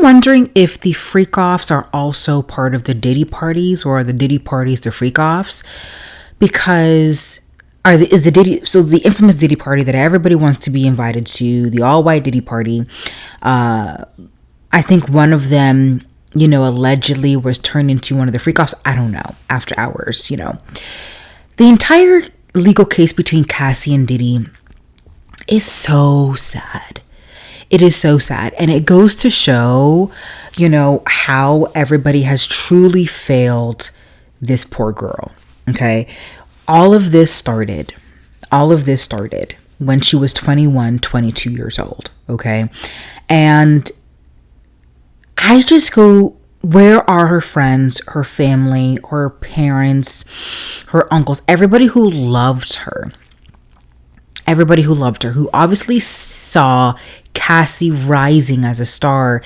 wondering if the freak-offs are also part of the Diddy parties, or are the Diddy parties the freak-offs? Because the infamous Diddy party that everybody wants to be invited to, the all-white Diddy party, I think one of them, allegedly was turned into one of the freak-offs. I don't know, after hours, The entire legal case between Cassie and Diddy is so sad. It is so sad. And it goes to show, how everybody has truly failed this poor girl. Okay. All of this started when she was 21, 22 years old. Okay. And I just go, where are her friends, her family, her parents, her uncles, everybody who loved her? Everybody who loved her, who obviously saw Cassie rising as a star,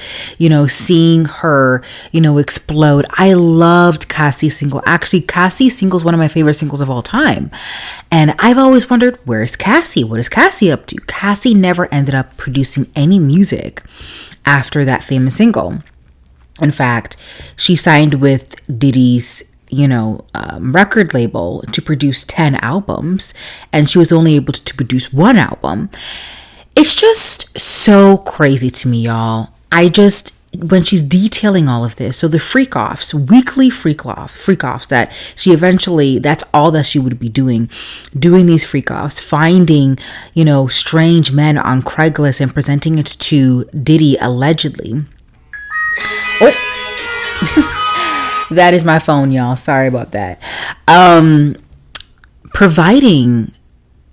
seeing her, explode. I loved Cassie's single. Actually, Cassie's single is one of my favorite singles of all time. And I've always wondered, where's Cassie? What is Cassie up to? Cassie never ended up producing any music after that famous single. In fact, she signed with Diddy's record label to produce 10 albums, and she was only able to produce one album. It's just so crazy to me, y'all. When she's detailing all of this, so the freak-offs, weekly freak-offs that she eventually, that's all that she would be doing these freak-offs, finding, strange men on Craigslist and presenting it to Diddy allegedly. Oh. That is my phone, y'all. Sorry about that. Providing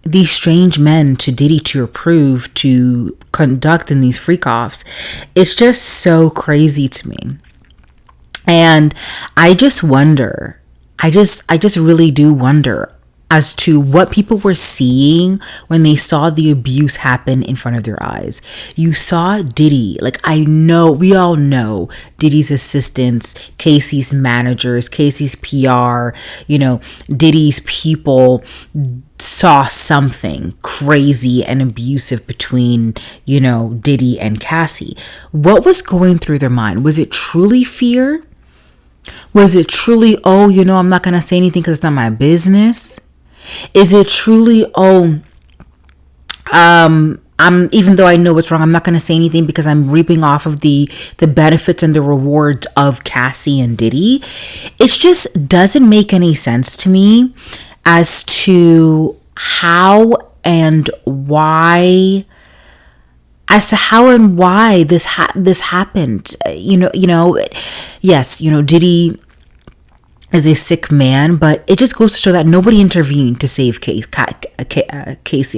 these strange men to Diddy to approve to conduct in these freak-offs. It's just so crazy to me. And I just wonder, I just really do wonder as to what people were seeing when they saw the abuse happen in front of their eyes. You saw Diddy, we all know Diddy's assistants, Casey's managers, Casey's PR, Diddy's people saw something crazy and abusive between, Diddy and Cassie. What was going through their mind? Was it truly fear? Was it truly, I'm not going to say anything because it's not my business? Is it truly, even though I know what's wrong, I'm not going to say anything because I'm reaping off of the benefits and the rewards of Cassie and Diddy? It just doesn't make any sense to me as to how and why this happened. Yes, Diddy is a sick man, but it just goes to show that nobody intervened to save Casey.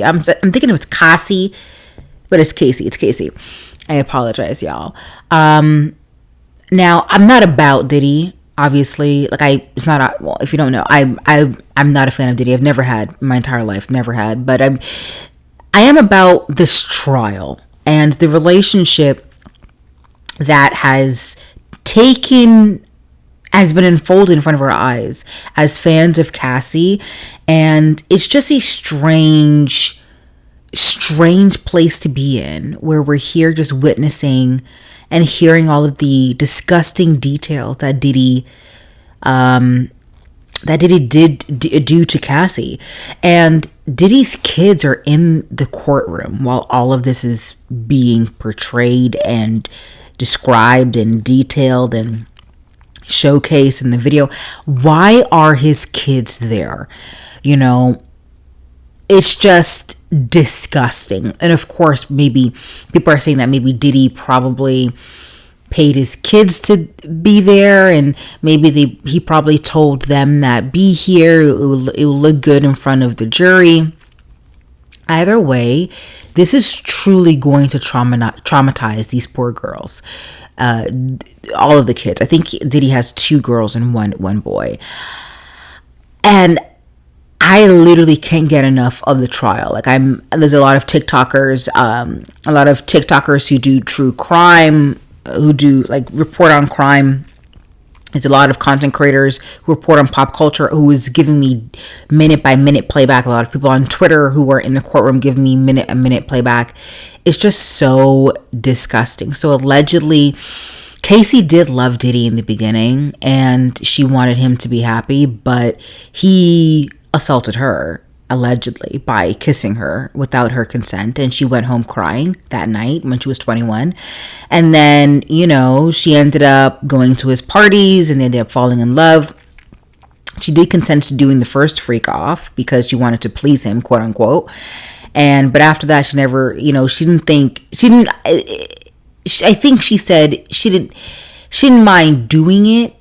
I'm thinking it's Cassie, but it's Casey. It's Casey. I apologize, y'all. Now I'm not about Diddy. Obviously, if you don't know, I'm not a fan of Diddy. I've never had in my entire life, never had. But I am about this trial and the relationship that has been unfolded in front of our eyes as fans of Cassie. And it's just a strange place to be in, where we're here just witnessing and hearing all of the disgusting details that Diddy did do to Cassie. And Diddy's kids are in the courtroom while all of this is being portrayed and described and detailed and showcased in the video. Why are his kids there? It's just disgusting. And of course, maybe people are saying that maybe Diddy probably paid his kids to be there, and maybe he probably told them that be here, it will look good in front of the jury. Either way, this is truly going to traumatize these poor girls. All of the kids. I think Diddy has 2 girls and one boy. And I literally can't get enough of the trial. There's a lot of TikTokers, who do true crime, who do report on crime. There's a lot of content creators who report on pop culture who is giving me minute by minute playback. A lot of people on Twitter who are in the courtroom giving me minute playback. It's just so disgusting. So allegedly, Casey did love Diddy in the beginning and she wanted him to be happy, but he assaulted her allegedly by kissing her without her consent, and she went home crying that night when she was 21. And then, you know, she ended up going to his parties and they ended up falling in love. She did consent to doing the first freak off because she wanted to please him, quote unquote. But after that, she never, you know, I think she said she didn't mind doing it,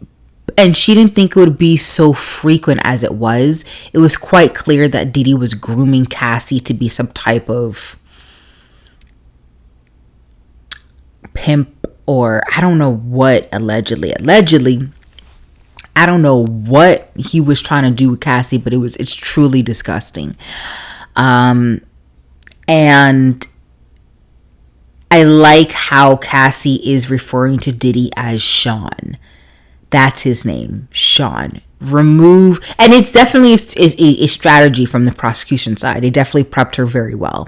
and she didn't think it would be so frequent as it was. It was quite clear that Diddy was grooming Cassie to be some type of pimp, or I don't know what, allegedly. I don't know what he was trying to do with Cassie, but it's truly disgusting. And I like how Cassie is referring to Diddy as Sean. That's his name, Sean. And it's definitely a strategy from the prosecution side. They definitely prepped her very well,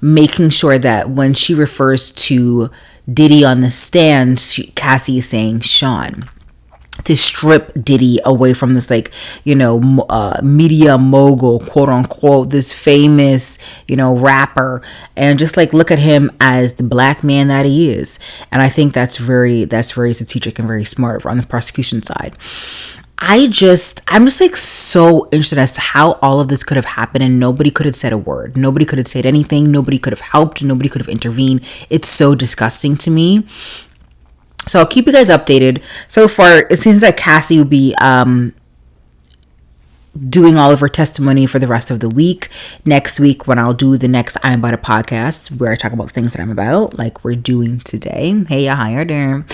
making sure that when she refers to Diddy on the stand, Cassie is saying Sean, to strip Diddy away from this, like, you know, media mogul, quote unquote, this famous, you know, rapper, and just like look at him as the black man that he is. And I think that's very strategic and very smart on the prosecution side. I'm just like so interested as to how all of this could have happened, and nobody could have said a word. Nobody could have said anything. Nobody could have helped. Nobody could have intervened. It's so disgusting to me. So I'll keep you guys updated. So far, it seems like Cassie will be doing all of her testimony for the rest of the week. Next week, when I'll do the next I'm About It podcast, where I talk about things that I'm about, like we're doing today. Hey, hi there.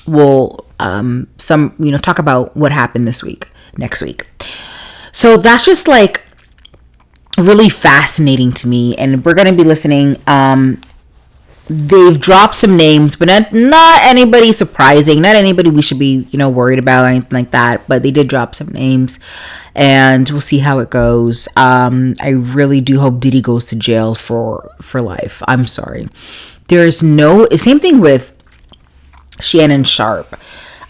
We'll talk about what happened this week, next week. So that's just like really fascinating to me, and we're gonna be listening. They've dropped some names, but not anybody surprising, not anybody we should be, you know, worried about or anything like that. But they did drop some names, and we'll see how it goes. I really do hope Diddy goes to jail for life. I'm sorry. There's no same thing with Shannon Sharpe.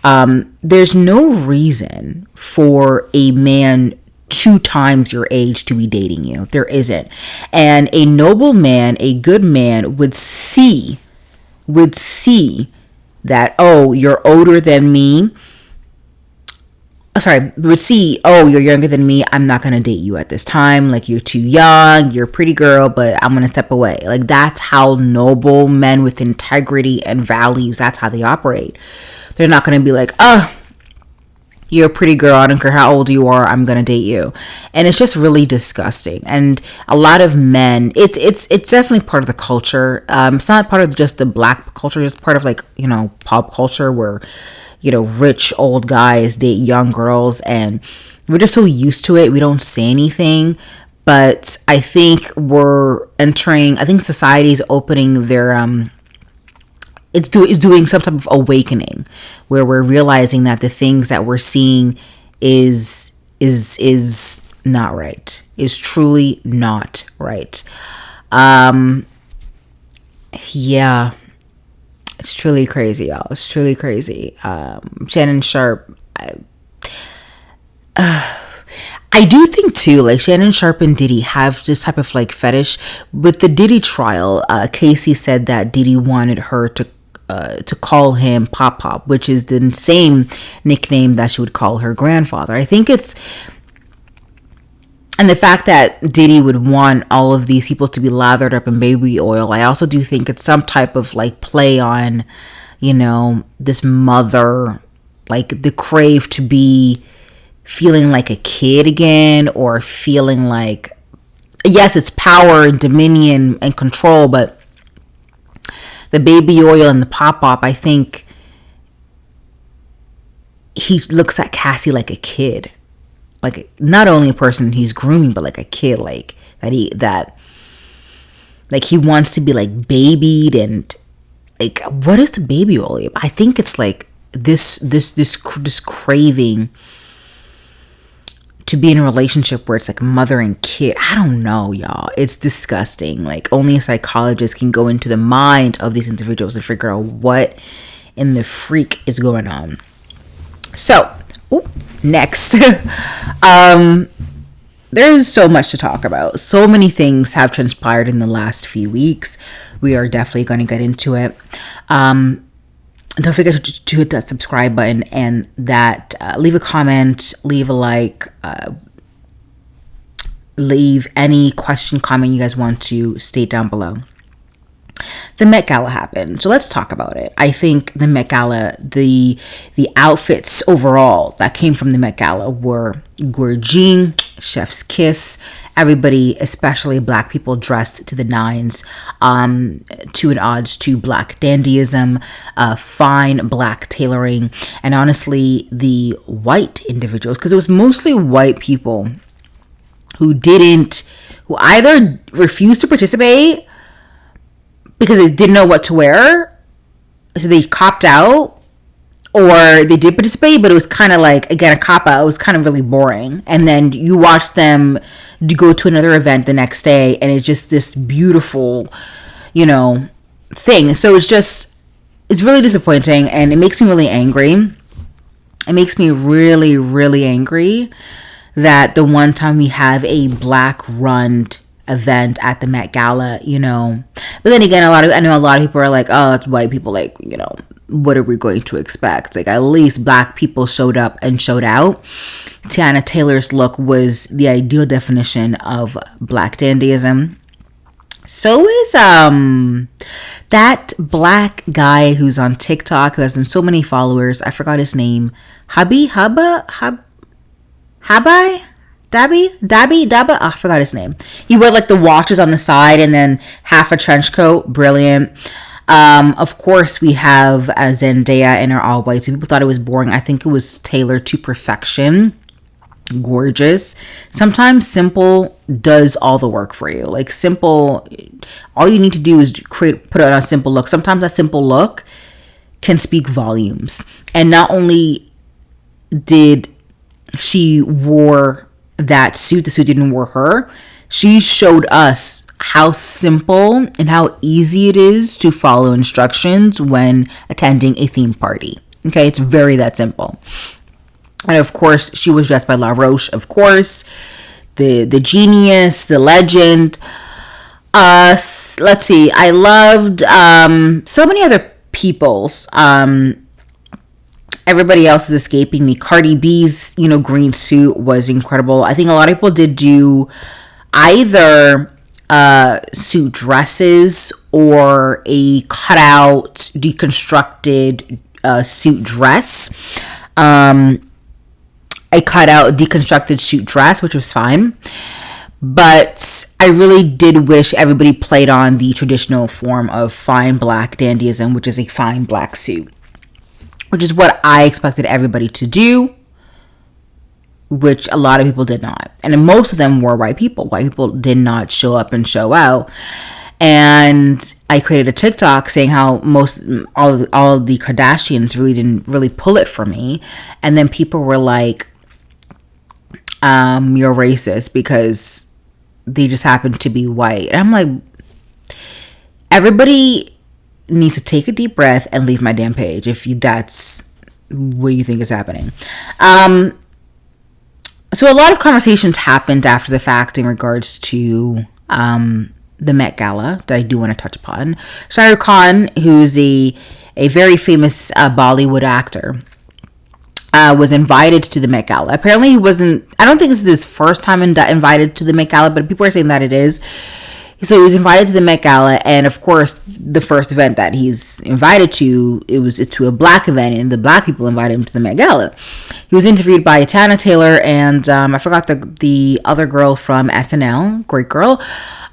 There's no reason for a man 2 times your age to be dating you. There isn't. And a noble man, a good man would see that, oh, you're older than me. Would see, oh, you're younger than me. I'm not going to date you at this time. Like, you're too young. You're a pretty girl, but I'm going to step away. Like, that's how noble men with integrity and values, that's how they operate. They're not going to be like, oh, you're a pretty girl, I don't care how old you are, I'm gonna date you. And it's just really disgusting. And a lot of men, it's definitely part of the culture. It's not part of just the black culture, it's part of, like, you know, pop culture, where, you know, rich old guys date young girls, and we're just so used to it, we don't say anything. But I think society's opening their it's doing some type of awakening, where we're realizing that the things that we're seeing is not right. Is truly not right. Yeah, it's truly crazy, y'all. It's truly crazy. Shannon Sharpe. I do think too, like, Shannon Sharpe and Diddy have this type of, like, fetish. With the Diddy trial, Casey said that Diddy wanted her to call him Pop Pop, which is the same nickname that she would call her grandfather. I think it's, and the fact that Diddy would want all of these people to be lathered up in baby oil, I also do think it's some type of, like, play on, you know, this mother, like, the crave to be feeling like a kid again, or feeling like, yes, it's power and dominion and control, but the baby oil and the pop-up, I think he looks at Cassie like a kid. Like, not only a person he's grooming, but like a kid, like he wants to be, like, babied. And, like, what is the baby oil? I think it's like this craving to be in a relationship where it's like mother and kid. I don't know, y'all. It's disgusting. Like, only a psychologist can go into the mind of these individuals and figure out what in the freak is going on. So, next. There's so much to talk about. So many things have transpired in the last few weeks. We are definitely going to get into it. Don't forget to hit that subscribe button and that leave a comment, leave a like, leave any question, comment you guys want to state down below. The Met Gala happened, so let's talk about it. I think the Met Gala, the outfits overall that came from the Met Gala were gorgeous, chef's kiss. Everybody, especially black people, dressed to the nines, to an odds to black dandyism, fine black tailoring, and honestly, the white individuals, because it was mostly white people who either refused to participate because they didn't know what to wear, so they copped out, or they did participate, but it was kind of like, again, a cop-out. It was kind of really boring. And then you watch them go to another event the next day, and it's just this beautiful, thing. So it's really disappointing, and it makes me really angry. It makes me really, really angry that the one time we have a black-run event at the Met Gala, But then again, I know a lot of people are like, oh, it's white people, like, what are we going to expect? Like, at least black people showed up and showed out. Tiana Taylor's look was the ideal definition of black dandyism. So is that black guy who's on TikTok who has so many followers. I forgot his name. Dabby? I forgot his name. He wore like the watches on the side and then half a trench coat. Brilliant. Of course, we have Zendaya in her all white. So people thought it was boring. I think it was tailored to perfection. Gorgeous. Sometimes simple does all the work for you. Like simple, all you need to do is put it on a simple look. Sometimes that simple look can speak volumes. And not only did she wore that suit, the suit didn't wear her, she showed us how simple and how easy it is to follow instructions when attending a theme party. Okay, it's very that simple. And of course, she was dressed by La Roche, of course, the genius, the legend. Let's see, I loved so many other people's. Everybody else is escaping me. Cardi B's, green suit was incredible. I think a lot of people did do either suit dresses or a cutout, deconstructed suit dress. A cutout, deconstructed suit dress, which was fine. But I really did wish everybody played on the traditional form of fine black dandyism, which is a fine black suit, which is what I expected everybody to do, which a lot of people did not. And most of them were white people. White people did not show up and show out. And I created a TikTok saying how all of the Kardashians really didn't really pull it for me. And then people were like, you're racist because they just happen to be white. And I'm like, everybody needs to take a deep breath and leave my damn page if that's what you think is happening. So a lot of conversations happened after the fact in regards to the Met Gala that I do want to touch upon. Shah Rukh, who's a very famous Bollywood actor, was invited to the Met Gala. Apparently he wasn't, I don't think this is his first time invited to the Met Gala, but people are saying that it is. So he was invited to the Met Gala, and of course, the first event that he's invited to, it was to a black event, and the black people invited him to the Met Gala. He was interviewed by Tiana Taylor, and I forgot the other girl from SNL, great girl.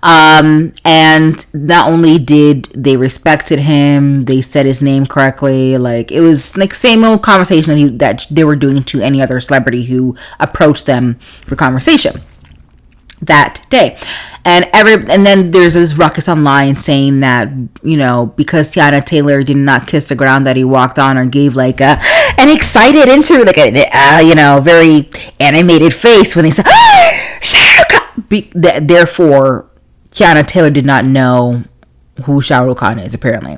And not only did they respected him, they said his name correctly. Like, it was like same old conversation that they were doing to any other celebrity who approached them for conversation that day. And then there's this ruckus online saying that, because Tiana Taylor did not kiss the ground that he walked on, or gave like an excited interview, like a very animated face when they said, therefore Tiana Taylor did not know who Shah Rukh Khan is, apparently.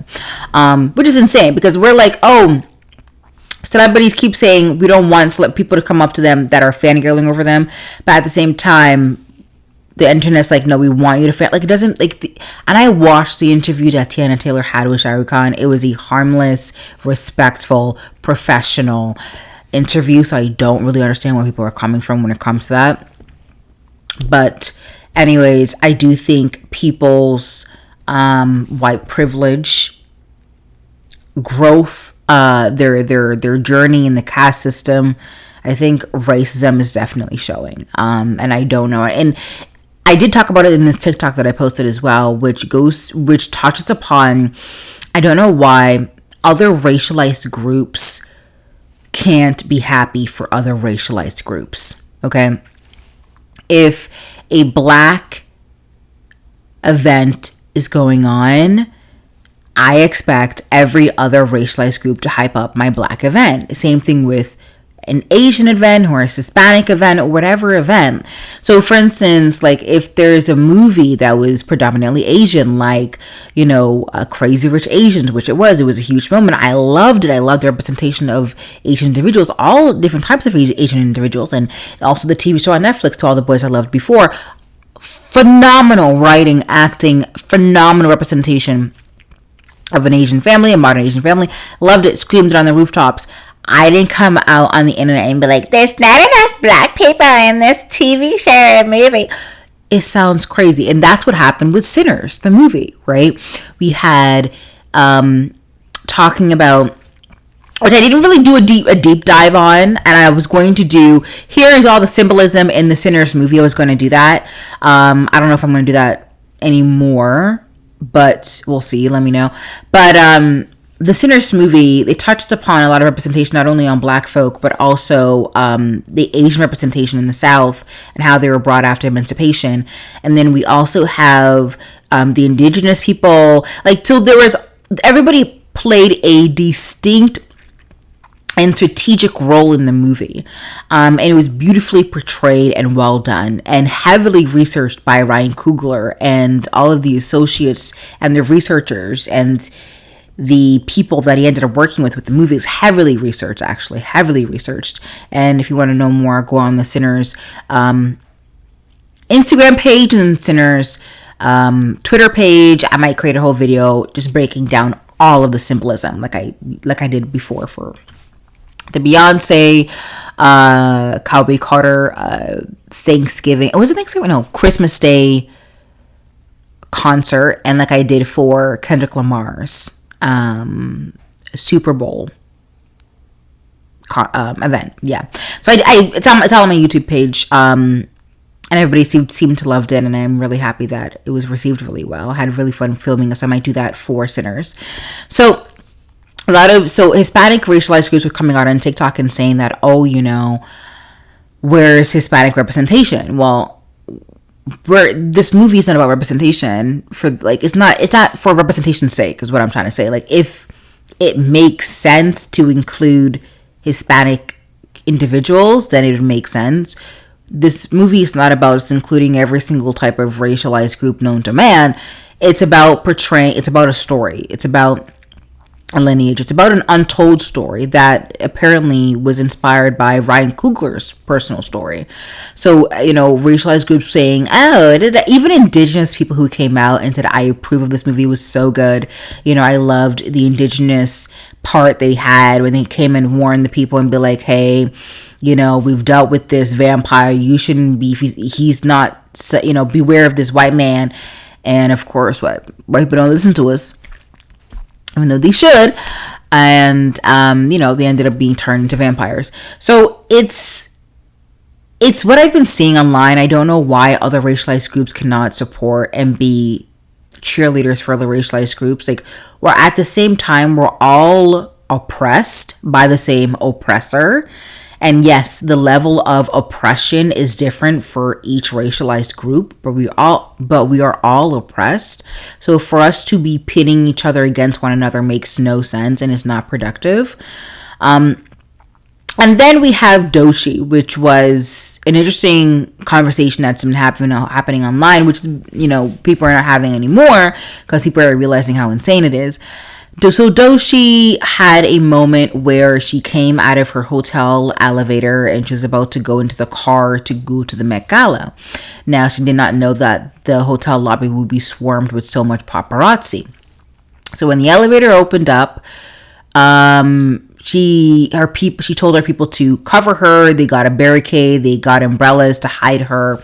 Which is insane, because we're like, oh, celebrities keep saying we don't want people to come up to them that are fangirling over them, but at the same time, the internet's like, no, we want you to fan. Like, it doesn't, like, and I watched the interview that Tiana Taylor had with Shah Rukh Khan. It was a harmless, respectful, professional interview, so I don't really understand where people are coming from when it comes to that. But anyways, I do think people's white privilege, growth, their journey in the caste system, I think racism is definitely showing. And I don't know, and I did talk about it in this TikTok that I posted as well, which touches upon, I don't know why other racialized groups can't be happy for other racialized groups. Okay, if a black event is going on, I expect every other racialized group to hype up my black event. Same thing with an Asian event or a Hispanic event or whatever event. So for instance, like if there's a movie that was predominantly Asian, like, you know, Crazy Rich Asians, which it was a huge moment. I loved it. I loved the representation of Asian individuals, all different types of Asian individuals, and also the TV show on Netflix, To All the Boys I Loved Before. Phenomenal writing, acting, phenomenal representation of an Asian family, a modern Asian family. Loved it, screamed it on the rooftops. I didn't come out on the internet and be like, there's not enough black people in this TV show or movie. It sounds crazy. And that's what happened with Sinners, the movie, right? We had talking about, which I didn't really do a deep dive on, and I was going to do, here is all the symbolism in the Sinners movie. I was going to do that. I don't know if I'm going to do that anymore, but we'll see. Let me know. But the Sinners movie, they touched upon a lot of representation, not only on black folk, but also the Asian representation in the South and how they were brought after emancipation. And then we also have the indigenous people. Like, so there was, everybody played a distinct and strategic role in the movie. And it was beautifully portrayed and well done and heavily researched by Ryan Coogler and all of the associates and the researchers and the people that he ended up working with the movie. Is heavily researched, actually, heavily researched. And if you want to know more, go on the Sinners Instagram page and Sinners Twitter page. I might create a whole video just breaking down all of the symbolism, like I did before for the Beyonce, Cowboy Carter, Thanksgiving. Was it Thanksgiving? No, Christmas Day concert, and like I did for Kendrick Lamar's Super Bowl event. Yeah, so it's all on my YouTube page, and everybody seemed to loved it, and I'm really happy that it was received really well. I had really fun filming, so I might do that for Sinners. So Hispanic racialized groups were coming out on TikTok and saying that, oh, you know, where's Hispanic representation? Well, this movie is not about representation for, like, it's not for representation's sake, is what I'm trying to say. Like, if it makes sense to include Hispanic individuals, then it would make sense. This movie is not about just including every single type of racialized group known to man. It's about it's about a story. It's about a lineage. It's about an untold story that apparently was inspired by Ryan Coogler's personal story. So, you know, racialized groups saying, even indigenous people who came out and said, I approve of this movie, it was so good. You know, I loved the indigenous part they had when they came and warned the people and be like, hey, you know, we've dealt with this vampire. You shouldn't be, he's not, you know, beware of this white man. And of course, white people don't listen to us, even though they should. And, you know, they ended up being turned into vampires. So it's what I've been seeing online. I don't know why other racialized groups cannot support and be cheerleaders for other racialized groups. Like, we're at the same time, we're all oppressed by the same oppressor. And yes, the level of oppression is different for each racialized group, but we are all oppressed. So for us to be pitting each other against one another makes no sense and is not productive. And then we have Doechi, which was an interesting conversation that's been happening online, which, people are not having anymore because people are realizing how insane it is. So Doechi had a moment where she came out of her hotel elevator and she was about to go into the car to go to the Met Gala. Now, she did not know that the hotel lobby would be swarmed with so much paparazzi. So when the elevator opened up, she told her people to cover her. They got a barricade. They got umbrellas to hide her.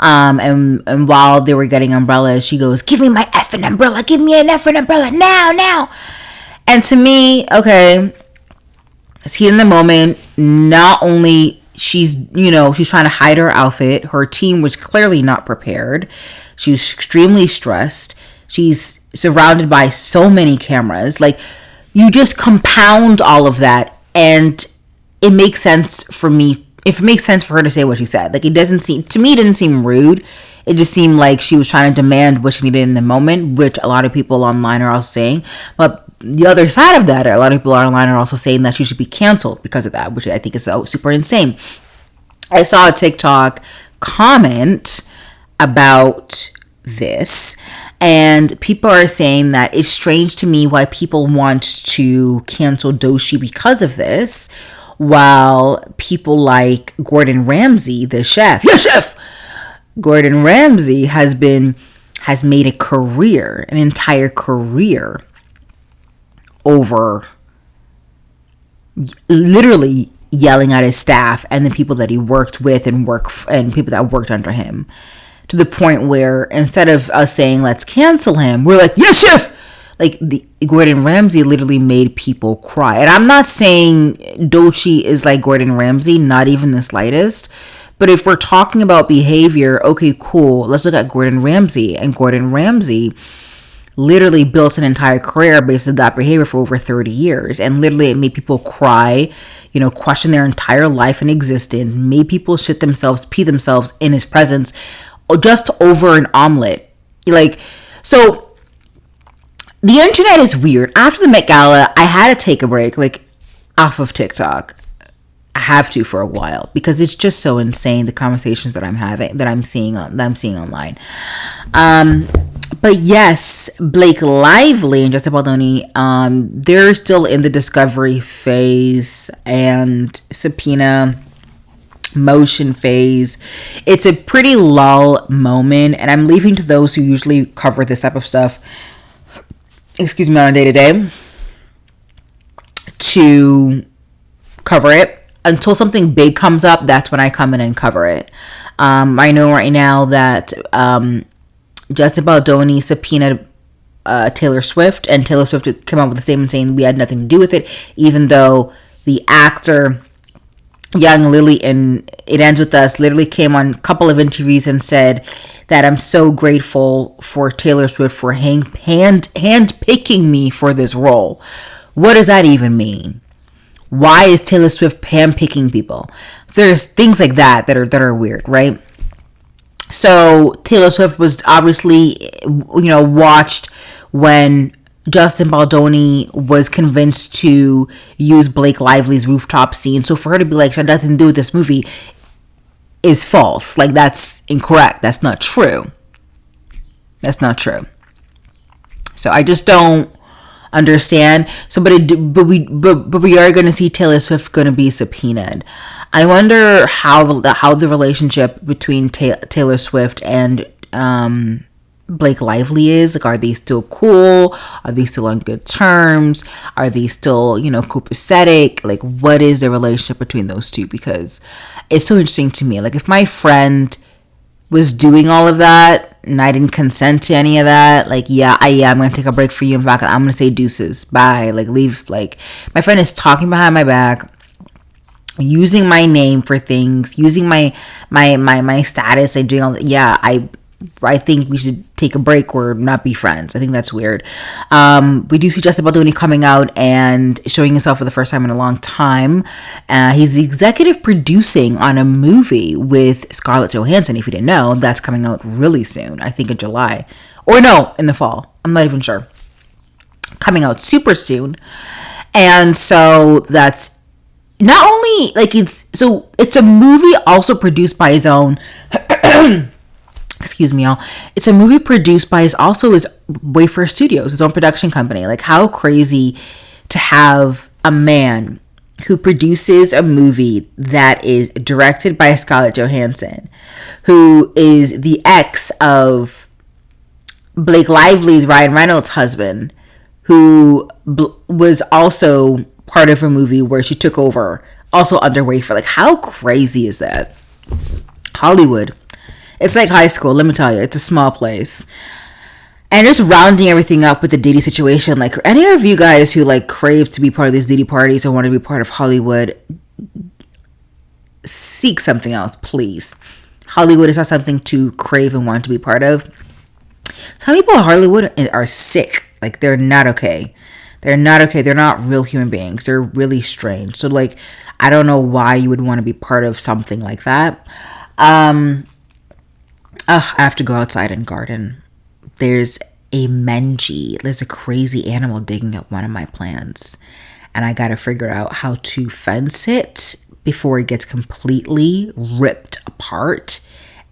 And while they were getting umbrellas, she goes, "Give me my effing umbrella. Give me an effing umbrella now." And to me, okay, it's heat in the moment. Not only she's trying to hide her outfit. Her team was clearly not prepared. She was extremely stressed. She's surrounded by so many cameras. Like, you just compound all of that, and it makes sense for me. If it makes sense for her to say what she said, like, it didn't seem rude. It just seemed like she was trying to demand what she needed in the moment, which a lot of people online are also saying. But the other side of that, a lot of people online are also saying that she should be canceled because of that, which I think is so super insane. I saw a TikTok comment about this, and people are saying that it's strange to me why people want to cancel Doechi because of this, while people like Gordon Ramsay, the chef, Gordon Ramsay has made a career, an entire career, over literally yelling at his staff and the people that he worked with and people that worked under him, to the point where instead of us saying let's cancel him, we're like, yes, chef. Like, Gordon Ramsay literally made people cry. And I'm not saying Doechi is like Gordon Ramsay, not even the slightest. But if we're talking about behavior, okay, cool. Let's look at Gordon Ramsay. And Gordon Ramsay literally built an entire career based on that behavior for over 30 years. And literally it made people cry, question their entire life and existence, made people pee themselves in his presence just over an omelet. So the internet is weird. After the Met Gala, I had to take a break, off of TikTok. I have to for a while because it's just so insane, the conversations that I'm seeing online. But yes, Blake Lively and Justin Baldoni, they're still in the discovery phase and subpoena motion phase. It's a pretty lull moment, and I'm leaving to those who usually cover this type of stuff, on a day-to-day, to cover it. Until something big comes up, that's when I come in and cover it. I know right now that Justin Baldoni subpoenaed Taylor Swift, and Taylor Swift came out with a statement saying we had nothing to do with it, even though the actor Young Lily, and It Ends With Us, literally came on a couple of interviews and said that I'm so grateful for Taylor Swift for hand-picking me for this role. What does that even mean? Why is Taylor Swift hand-picking people? There's things like that are weird, right? So Taylor Swift was obviously, watched when Justin Baldoni was convinced to use Blake Lively's rooftop scene. So for her to be like, she had nothing to do with this movie, is false. That's incorrect. That's not true. So I just don't understand. So, but we are going to see Taylor Swift going to be subpoenaed. I wonder how the relationship between Taylor Swift and Blake Lively is. Are they still cool? Are they still on good terms? Are they still, copacetic? What is the relationship between those two? Because it's so interesting to me. If my friend was doing all of that and I didn't consent to any of that, I'm going to take a break for you. In fact, I'm going to say deuces. Bye. Leave. My friend is talking behind my back, using my name for things, using my status and doing all that. Yeah, I think we should take a break or not be friends. I think that's weird. We do see Justin Baldoni coming out and showing himself for the first time in a long time. He's executive producing on a movie with Scarlett Johansson. If you didn't know, that's coming out really soon. I think in July. Or no, in the fall. I'm not even sure. Coming out super soon. And so that's not only like it's a movie also produced by his own excuse me, y'all. It's a movie produced by his Wayfair Studios, his own production company. Like, how crazy to have a man who produces a movie that is directed by Scarlett Johansson, who is the ex of Blake Lively's Ryan Reynolds' husband, who was also part of a movie where she took over, also under Wayfair. Like, how crazy is that? Hollywood. It's like high school, let me tell you. It's a small place. And just rounding everything up with the Diddy situation, like, any of you guys who, like, crave to be part of these Diddy parties or want to be part of Hollywood, seek something else, please. Hollywood is not something to crave and want to be part of. Some people in Hollywood are sick. Like, they're not okay. They're not okay. They're not real human beings. They're really strange. So, like, I don't know why you would want to be part of something like that. I have to go outside and garden. There's a Menji. There's a crazy animal digging up one of my plants. And I got to figure out how to fence it before it gets completely ripped apart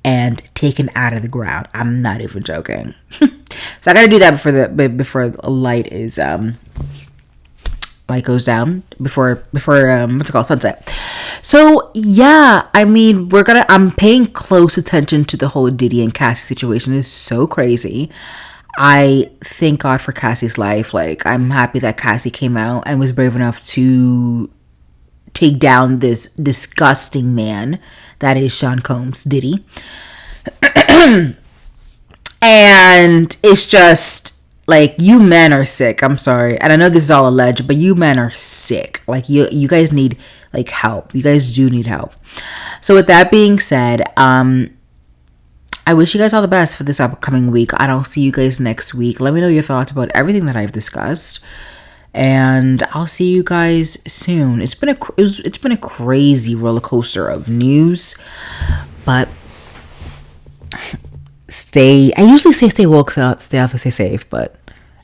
and taken out of the ground. I'm not even joking. So I got to do that before the light goes down, before what's it called, sunset. So yeah, I mean, I'm paying close attention to the whole Diddy and Cassie situation. It's so crazy. I thank God for Cassie's life. Like, I'm happy that Cassie came out and was brave enough to take down this disgusting man that is Sean Combs, Diddy. And it's just, like, you men are sick. I'm sorry. And I know this is all alleged, but you men are sick. Like, you guys need, like, help. You guys do need help. So with that being said, I wish you guys all the best for this upcoming week. I'll see you guys next week. Let me know your thoughts about everything that I've discussed. And I'll see you guys soon. It's been a crazy roller coaster of news. But I usually say stay woke, so stay off and stay safe, but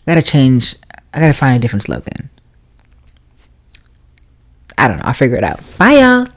I gotta find a different slogan. I don't know, I'll figure it out. Bye, y'all.